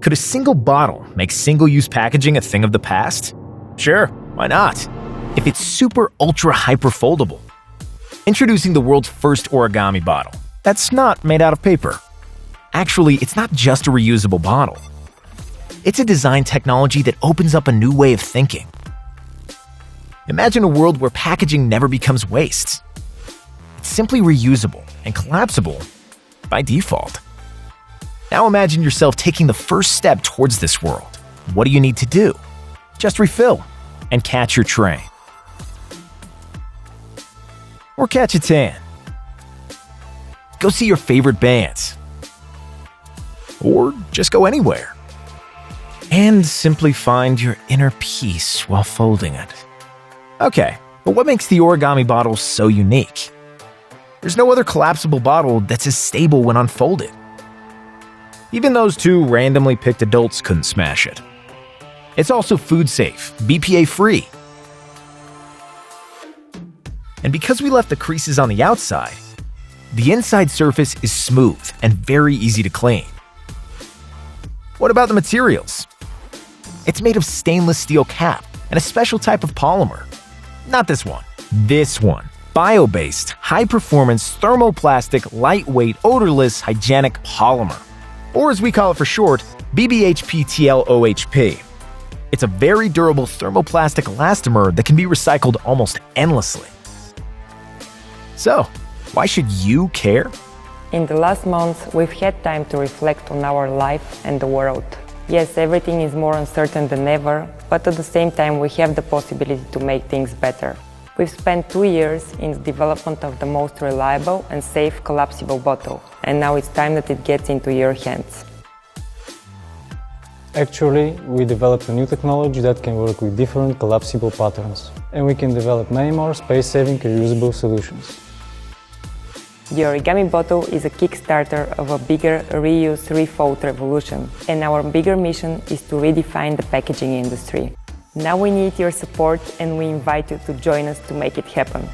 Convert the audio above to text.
Could a single bottle make single-use packaging a thing of the past? Sure, why not? If it's super ultra hyper foldable. Introducing the world's first origami bottle. That's not made out of paper. Actually, it's not just a reusable bottle. It's a design technology that opens up a new way of thinking. Imagine a world where packaging never becomes waste. It's simply reusable and collapsible by default. Now imagine yourself taking the first step towards this world. What do you need to do? Just refill and catch your train. Or catch a tan. Go see your favorite bands. Or just go anywhere. And simply find your inner peace while folding it. Okay, but what makes the origami bottle so unique? There's no other collapsible bottle that's as stable when unfolded. Even those two randomly picked adults couldn't smash it. It's also food safe, BPA free. And because we left the creases on the outside, the inside surface is smooth and very easy to clean. What about the materials? It's made of stainless steel cap and a special type of polymer. Not this one. This one. Bio-based, high-performance, thermoplastic, lightweight, odorless, hygienic polymer. Or as we call it for short, BBHPTLOHP. It's a very durable thermoplastic elastomer that can be recycled almost endlessly. So, why should you care? In the last months, we've had time to reflect on our life and the world. Yes, everything is more uncertain than ever, but at the same time we have the possibility to make things better. We've spent 2 years in the development of the most reliable and safe collapsible bottle, and now it's time that it gets into your hands. Actually, we developed a new technology that can work with different collapsible patterns, and we can develop many more space-saving reusable solutions. The Origami Bottle is a kickstarter of a bigger ReUse-ReFold Revolution, and our bigger mission is to redefine the packaging industry. Now we need your support, and we invite you to join us to make it happen.